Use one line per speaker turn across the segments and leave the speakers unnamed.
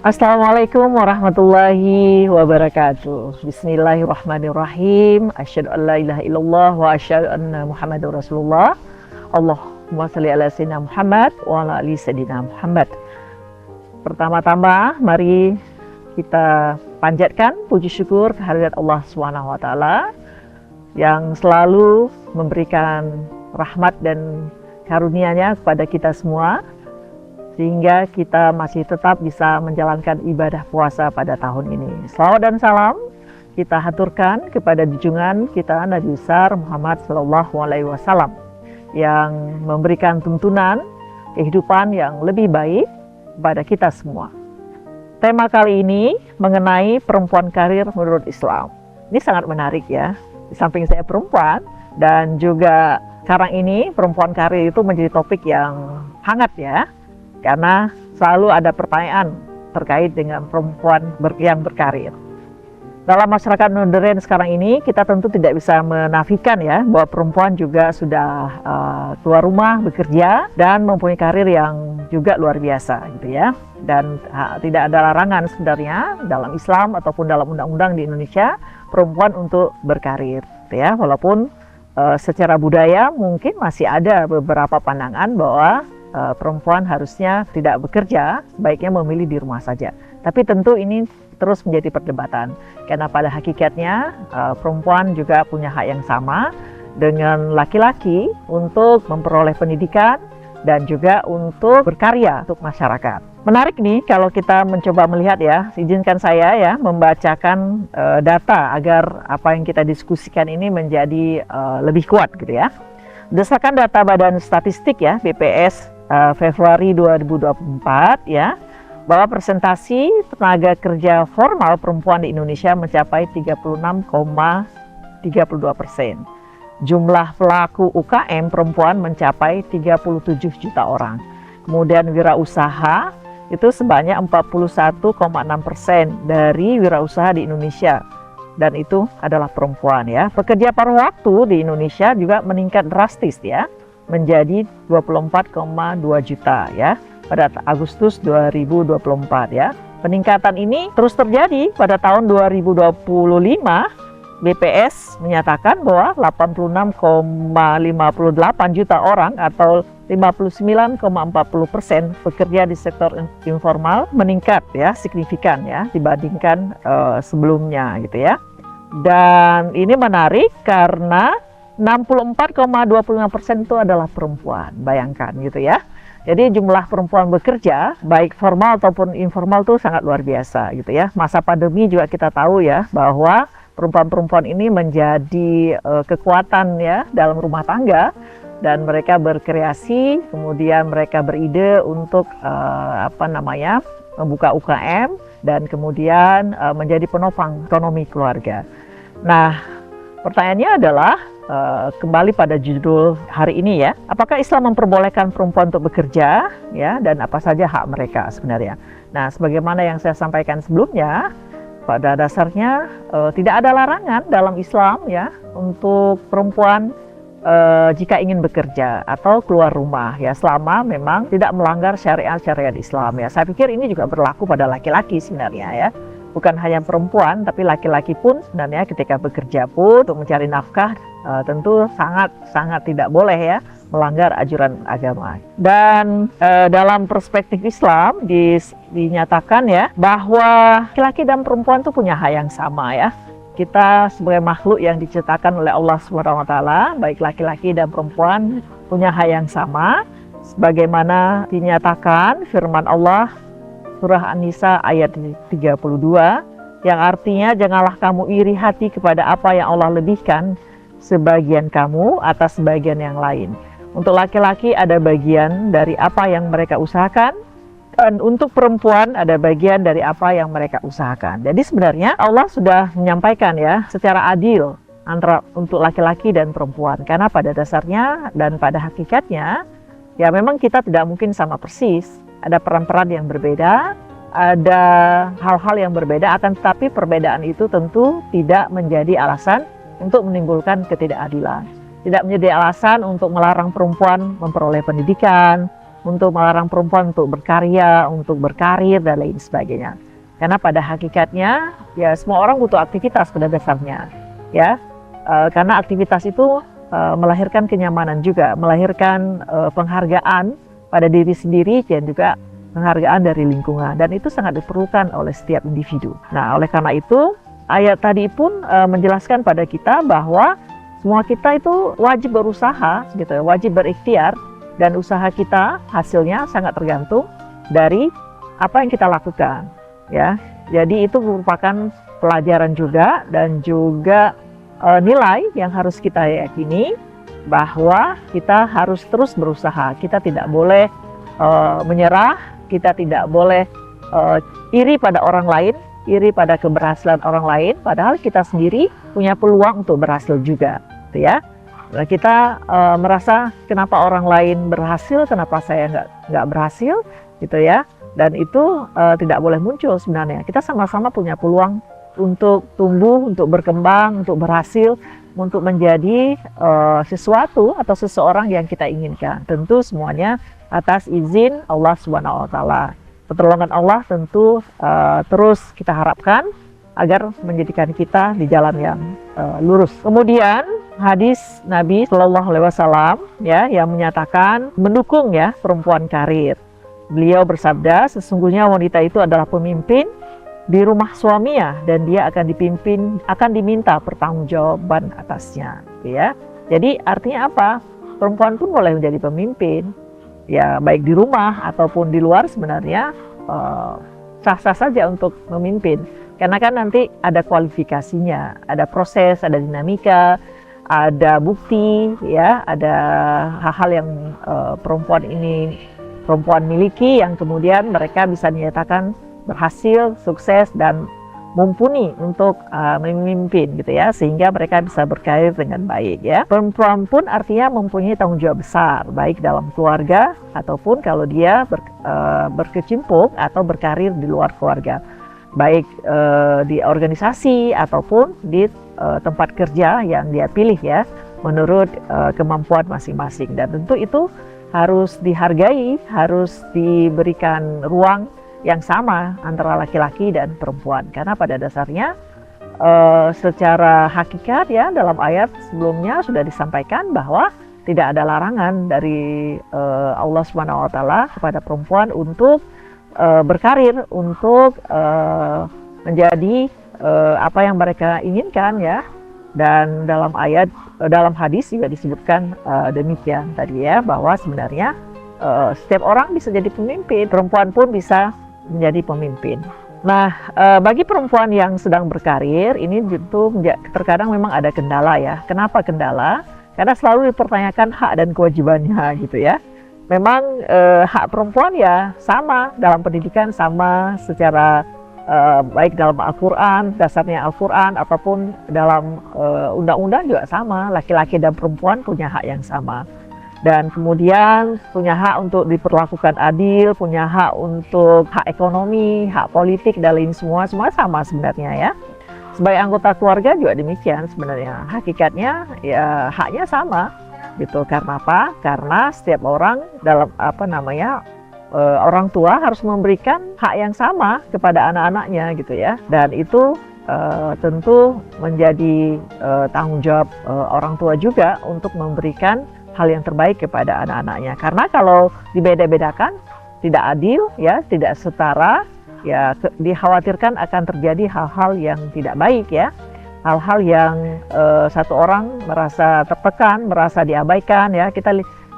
Assalamualaikum warahmatullahi wabarakatuh. Bismillahirrahmanirrahim. Asyhadu an la ilaha illallah wa asyhadu anna Muhammadar Rasulullah. Allahumma shalli ala sayyidina Muhammad wa ala ali sayyidina Muhammad. Pertama-tama mari kita panjatkan puji syukur kehadirat Allah Subhanahu wa taala yang selalu memberikan rahmat dan karunia-Nya kepada kita semua, sehingga kita masih tetap bisa menjalankan ibadah puasa pada tahun ini. Salawat dan salam kita haturkan kepada junjungan kita Nabi besar Muhammad Sallallahu Alaihi Wasallam yang memberikan tuntunan kehidupan yang lebih baik kepada kita semua. Tema kali ini mengenai perempuan karir menurut Islam. Ini sangat menarik ya. Di samping saya perempuan dan juga sekarang ini perempuan karir itu menjadi topik yang hangat ya. Karena selalu ada pertanyaan terkait dengan perempuan yang berkarir. Dalam masyarakat modern sekarang ini, kita tentu tidak bisa menafikan ya bahwa perempuan juga sudah keluar rumah, bekerja, dan mempunyai karir yang juga luar biasa gitu ya. Dan tidak ada larangan sebenarnya dalam Islam ataupun dalam undang-undang di Indonesia perempuan untuk berkarir gitu ya. Walaupun secara budaya mungkin masih ada beberapa pandangan bahwa perempuan harusnya tidak bekerja, sebaiknya memilih di rumah saja. Tapi tentu ini terus menjadi perdebatan, karena pada hakikatnya perempuan juga punya hak yang sama dengan laki-laki untuk memperoleh pendidikan dan juga untuk berkarya untuk masyarakat. Menarik nih kalau kita mencoba melihat ya, izinkan saya ya membacakan data agar apa yang kita diskusikan ini menjadi lebih kuat gitu ya. Berdasarkan data Badan Statistik ya, BPS Februari 2024 ya, bahwa presentasi tenaga kerja formal perempuan di Indonesia mencapai 36,32%. Jumlah pelaku UKM perempuan mencapai 37 juta orang. Kemudian wirausaha itu sebanyak 41,6% dari wirausaha di Indonesia, dan itu adalah perempuan ya. Pekerja paruh waktu di Indonesia juga meningkat drastis ya, menjadi 24,2 juta ya pada Agustus 2024 ya. Peningkatan ini terus terjadi pada tahun 2025. BPS menyatakan bahwa 86,58 juta orang atau 59,40% pekerja di sektor informal meningkat ya signifikan ya dibandingkan sebelumnya gitu ya. Dan ini menarik karena 64,25% itu adalah perempuan, bayangkan gitu ya. Jadi jumlah perempuan bekerja, baik formal ataupun informal itu sangat luar biasa gitu ya. Masa pandemi juga kita tahu ya bahwa perempuan-perempuan ini menjadi kekuatan ya dalam rumah tangga, dan mereka berkreasi, kemudian mereka beride untuk membuka UKM dan kemudian menjadi penopang ekonomi keluarga. Nah, pertanyaannya adalah kembali pada judul hari ini ya, apakah Islam memperbolehkan perempuan untuk bekerja ya, dan apa saja hak mereka sebenarnya. Nah, sebagaimana yang saya sampaikan sebelumnya, pada dasarnya tidak ada larangan dalam Islam ya untuk perempuan jika ingin bekerja atau keluar rumah ya, selama memang tidak melanggar syariat-syariat Islam ya. Saya pikir ini juga berlaku pada laki-laki sebenarnya ya. Bukan hanya perempuan, tapi laki-laki pun sebenarnya ketika bekerja pun untuk mencari nafkah tentu sangat tidak boleh ya melanggar ajaran agama. Dan dalam perspektif Islam dinyatakan ya bahwa laki-laki dan perempuan itu punya hak yang sama ya. Kita sebagai makhluk yang diciptakan oleh Allah SWT, baik laki-laki dan perempuan punya hak yang sama, sebagaimana dinyatakan firman Allah Surah An-Nisa ayat 32 yang artinya, janganlah kamu iri hati kepada apa yang Allah lebihkan sebagian kamu atas sebagian yang lain. Untuk laki-laki ada bagian dari apa yang mereka usahakan, dan untuk perempuan ada bagian dari apa yang mereka usahakan. Jadi sebenarnya Allah sudah menyampaikan ya secara adil antara untuk laki-laki dan perempuan, karena pada dasarnya dan pada hakikatnya ya memang kita tidak mungkin sama persis. Ada peran-peran yang berbeda, ada hal-hal yang berbeda, akan tetapi perbedaan itu tentu tidak menjadi alasan untuk menimbulkan ketidakadilan. Tidak menjadi alasan untuk melarang perempuan memperoleh pendidikan, untuk melarang perempuan untuk berkarya, untuk berkarir dan lain sebagainya. Karena pada hakikatnya ya semua orang butuh aktivitas pada dasarnya, ya. Karena aktivitas itu melahirkan kenyamanan juga, melahirkan penghargaan pada diri sendiri dan juga penghargaan dari lingkungan, dan itu sangat diperlukan oleh setiap individu. Nah, oleh karena itu ayat tadi pun menjelaskan pada kita bahwa semua kita itu wajib berusaha, gitu, wajib berikhtiar, dan usaha kita hasilnya sangat tergantung dari apa yang kita lakukan, ya. Jadi itu merupakan pelajaran juga dan juga nilai yang harus kita yakini bahwa kita harus terus berusaha. Kita tidak boleh menyerah, kita tidak boleh iri pada orang lain, iri pada keberhasilan orang lain, padahal kita sendiri punya peluang untuk berhasil juga, gitu ya. Nah, kita merasa kenapa orang lain berhasil, kenapa saya nggak berhasil, gitu ya. Dan itu tidak boleh muncul sebenarnya. Kita sama-sama punya peluang untuk tumbuh, untuk berkembang, untuk berhasil, untuk menjadi sesuatu atau seseorang yang kita inginkan. Tentu semuanya atas izin Allah Subhanahu wa Ta'ala. Pertolongan Allah tentu terus kita harapkan agar menjadikan kita di jalan yang lurus. Kemudian hadis Nabi Shallallahu Alaihi Wasallam ya yang menyatakan mendukung ya perempuan karir. Beliau bersabda, sesungguhnya wanita itu adalah pemimpin di rumah suaminya dan dia akan diminta pertanggungjawaban atasnya, ya. Jadi artinya apa? Perempuan pun boleh menjadi pemimpin, ya baik di rumah ataupun di luar sebenarnya sah-sah saja untuk memimpin. Karena kan nanti ada kualifikasinya, ada proses, ada dinamika, ada bukti, ya, ada hal-hal yang perempuan miliki yang kemudian mereka bisa dinyatakan berhasil, sukses, dan mumpuni untuk memimpin, gitu ya, sehingga mereka bisa berkarir dengan baik, ya. Perempuan pun artinya mempunyai tanggung jawab besar, baik dalam keluarga ataupun kalau dia berkecimpung atau berkarir di luar keluarga, baik di organisasi ataupun di tempat kerja yang dia pilih, ya, menurut kemampuan masing-masing. Dan tentu itu harus dihargai, harus diberikan ruang yang sama antara laki-laki dan perempuan, karena pada dasarnya secara hakikat ya dalam ayat sebelumnya sudah disampaikan bahwa tidak ada larangan dari Allah Subhanahu wa Ta'ala kepada perempuan untuk berkarir, untuk menjadi apa yang mereka inginkan, ya. Dan dalam hadis juga disebutkan demikian tadi, ya, bahwa sebenarnya setiap orang bisa jadi pemimpin, perempuan pun bisa menjadi pemimpin. Nah, bagi perempuan yang sedang berkarir, ini tentu terkadang memang ada kendala, ya. Kenapa kendala? Karena selalu dipertanyakan hak dan kewajibannya, gitu ya. Memang hak perempuan ya sama dalam pendidikan, sama secara baik dalam Al-Quran, dasarnya Al-Quran, ataupun dalam undang-undang juga sama. Laki-laki dan perempuan punya hak yang sama. Dan kemudian punya hak untuk diperlakukan adil, punya hak untuk hak ekonomi, hak politik, dan lain semua sama sebenarnya, ya. Sebagai anggota keluarga juga demikian sebenarnya. Hakikatnya ya haknya sama, gitu. Karena apa? Karena setiap orang dalam orang tua harus memberikan hak yang sama kepada anak-anaknya, gitu ya. Dan itu tentu menjadi tanggung jawab orang tua juga untuk memberikan hal yang terbaik kepada anak-anaknya. Karena kalau dibeda-bedakan tidak adil, ya, tidak setara, ya, dikhawatirkan akan terjadi hal-hal yang tidak baik, ya. Hal-hal yang satu orang merasa tertekan, merasa diabaikan, ya. Kita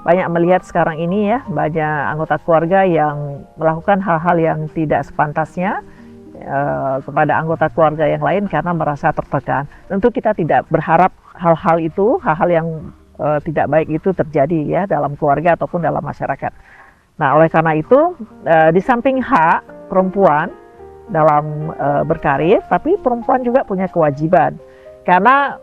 banyak melihat sekarang ini, ya, banyak anggota keluarga yang melakukan hal-hal yang tidak sepantasnya kepada anggota keluarga yang lain karena merasa tertekan. Tentu kita tidak berharap hal-hal itu, hal-hal yang tidak baik itu terjadi, ya, dalam keluarga ataupun dalam masyarakat. Nah, oleh karena itu di samping hak perempuan dalam berkarir, tapi perempuan juga punya kewajiban. Karena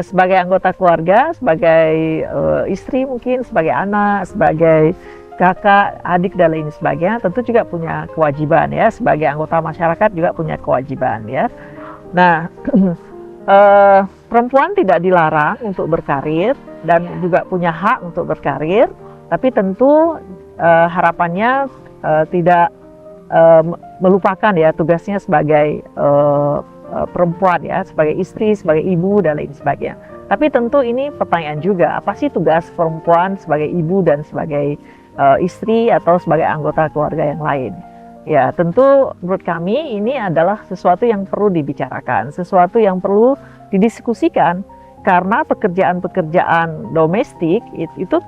sebagai anggota keluarga, sebagai istri mungkin, sebagai anak, sebagai kakak, adik, dan lain sebagainya, tentu juga punya kewajiban, ya. Sebagai anggota masyarakat juga punya kewajiban, ya. Nah, perempuan tidak dilarang untuk berkarir dan juga punya hak untuk berkarir, tapi tentu harapannya tidak melupakan ya tugasnya sebagai perempuan ya, sebagai istri, sebagai ibu dan lain sebagainya. Tapi tentu ini pertanyaan juga, apa sih tugas perempuan sebagai ibu dan sebagai istri atau sebagai anggota keluarga yang lain? Ya tentu menurut kami ini adalah sesuatu yang perlu dibicarakan, sesuatu yang perlu didiskusikan, karena pekerjaan-pekerjaan domestik itu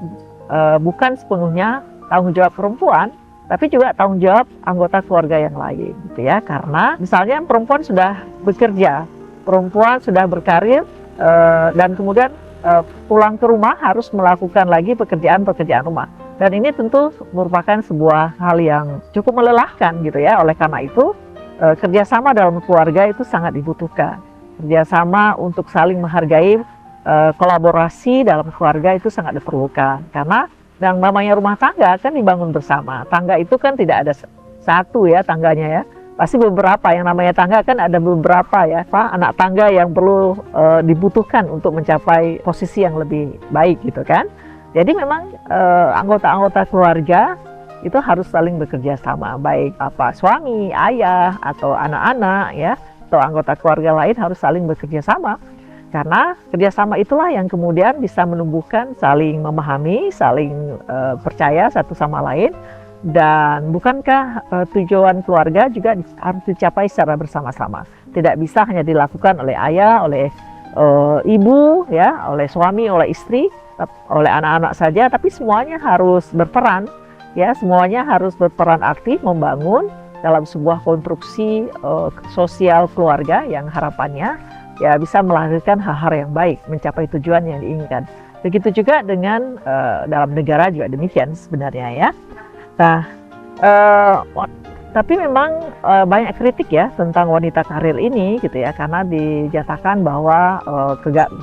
bukan sepenuhnya tanggung jawab perempuan, tapi juga tanggung jawab anggota keluarga yang lain, gitu ya. Karena misalnya perempuan sudah bekerja, perempuan sudah berkarir, dan kemudian pulang ke rumah harus melakukan lagi pekerjaan-pekerjaan rumah. Dan ini tentu merupakan sebuah hal yang cukup melelahkan, gitu ya. Oleh karena itu, kerjasama dalam keluarga itu sangat dibutuhkan. Kerjasama untuk saling menghargai, kolaborasi dalam keluarga itu sangat diperlukan. Karena yang namanya rumah tangga kan dibangun bersama. Tangga itu kan tidak ada satu ya tangganya ya. Pasti beberapa, yang namanya tangga kan ada beberapa ya, anak tangga yang perlu dibutuhkan untuk mencapai posisi yang lebih baik gitu kan. Jadi memang anggota-anggota keluarga itu harus saling bekerja sama, baik suami, ayah, atau anak-anak ya, atau anggota keluarga lain harus saling bekerja sama. Karena kerjasama itulah yang kemudian bisa menumbuhkan saling memahami, saling percaya satu sama lain. Dan bukankah tujuan keluarga juga harus dicapai secara bersama-sama? Tidak bisa hanya dilakukan oleh ayah, oleh ibu, ya, oleh suami, oleh istri, oleh anak-anak saja, tapi semuanya harus berperan, ya, semuanya harus berperan aktif membangun dalam sebuah konstruksi sosial keluarga yang harapannya ya bisa melahirkan hal-hal yang baik, mencapai tujuan yang diinginkan. Begitu juga dengan dalam negara juga demikian sebenarnya ya. Nah, tapi memang banyak kritik ya tentang wanita karir ini gitu ya, karena dinyatakan bahwa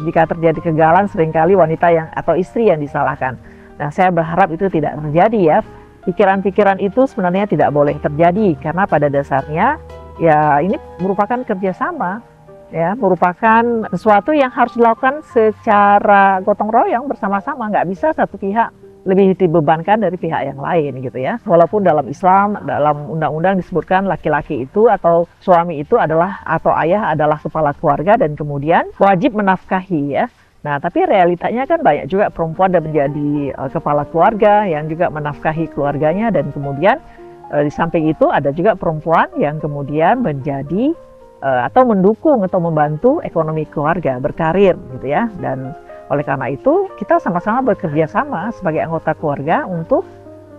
jika terjadi kegagalan seringkali wanita yang atau istri yang disalahkan. Nah, saya berharap itu tidak terjadi ya. Pikiran-pikiran itu sebenarnya tidak boleh terjadi, karena pada dasarnya ya ini merupakan kerjasama, ya, merupakan sesuatu yang harus dilakukan secara gotong royong bersama-sama. Nggak bisa satu pihak lebih dibebankan dari pihak yang lain gitu ya. Walaupun dalam Islam, dalam undang-undang disebutkan laki-laki itu atau suami itu adalah atau ayah adalah kepala keluarga dan kemudian wajib menafkahi ya. Nah, tapi realitanya kan banyak juga perempuan yang menjadi kepala keluarga yang juga menafkahi keluarganya, dan kemudian di samping itu ada juga perempuan yang kemudian menjadi atau mendukung atau membantu ekonomi keluarga, berkarir gitu ya. Dan oleh karena itu kita sama-sama bekerja sama sebagai anggota keluarga untuk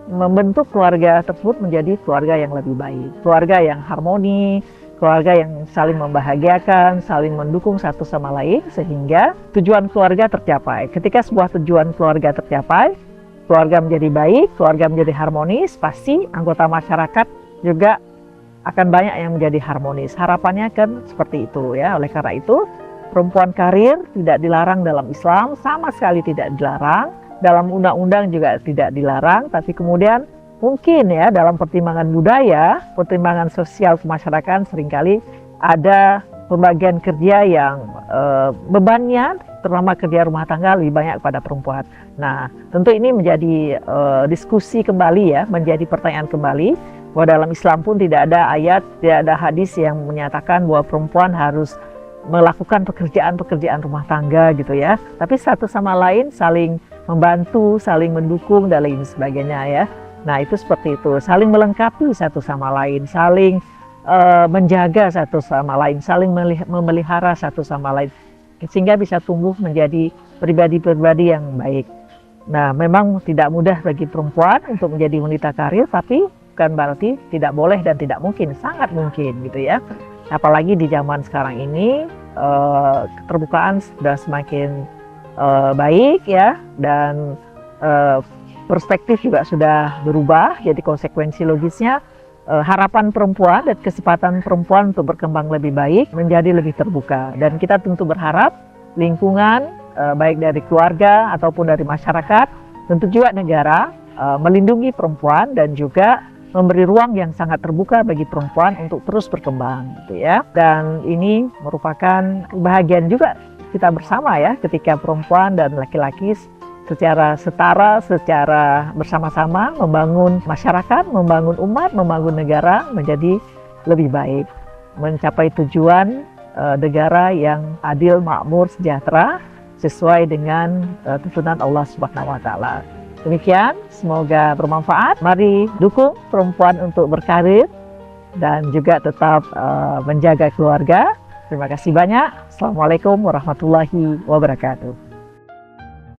membentuk keluarga tersebut menjadi keluarga yang lebih baik, keluarga yang harmoni, keluarga yang saling membahagiakan, saling mendukung satu sama lain sehingga tujuan keluarga tercapai. Ketika sebuah tujuan keluarga tercapai, keluarga menjadi baik, keluarga menjadi harmonis, pasti anggota masyarakat juga akan banyak yang menjadi harmonis. Harapannya kan seperti itu ya. Oleh karena itu perempuan karir tidak dilarang dalam Islam, sama sekali tidak dilarang. Dalam undang-undang juga tidak dilarang, tapi kemudian mungkin ya dalam pertimbangan budaya, pertimbangan sosial kemasyarakatan seringkali ada pembagian kerja yang bebannya, terutama kerja rumah tangga, lebih banyak pada perempuan. Nah, tentu ini menjadi diskusi kembali ya, menjadi pertanyaan kembali, bahwa dalam Islam pun tidak ada ayat, tidak ada hadis yang menyatakan bahwa perempuan harus melakukan pekerjaan-pekerjaan rumah tangga gitu ya. Tapi satu sama lain saling membantu, saling mendukung dan lain sebagainya ya. Nah, itu seperti itu, saling melengkapi satu sama lain, saling menjaga satu sama lain, saling memelihara satu sama lain, sehingga bisa tumbuh menjadi pribadi-pribadi yang baik. Nah, memang tidak mudah bagi perempuan untuk menjadi wanita karir, tapi bukan berarti tidak boleh dan tidak mungkin, sangat mungkin gitu ya. Apalagi di zaman sekarang ini keterbukaan sudah semakin baik ya, dan perspektif juga sudah berubah. Jadi konsekuensi logisnya harapan perempuan dan kesempatan perempuan untuk berkembang lebih baik menjadi lebih terbuka. Dan kita tentu berharap lingkungan baik dari keluarga ataupun dari masyarakat, tentu juga negara melindungi perempuan dan juga memberi ruang yang sangat terbuka bagi perempuan untuk terus berkembang gitu ya. Dan ini merupakan kebahagiaan juga kita bersama ya, ketika perempuan dan laki-laki secara setara, secara bersama-sama membangun masyarakat, membangun umat, membangun negara menjadi lebih baik, mencapai tujuan negara yang adil, makmur, sejahtera sesuai dengan tuntunan Allah Subhanahu wa taala. Demikian, semoga bermanfaat. Mari dukung perempuan untuk berkarir dan juga tetap menjaga keluarga. Terima kasih banyak. Assalamualaikum warahmatullahi wabarakatuh.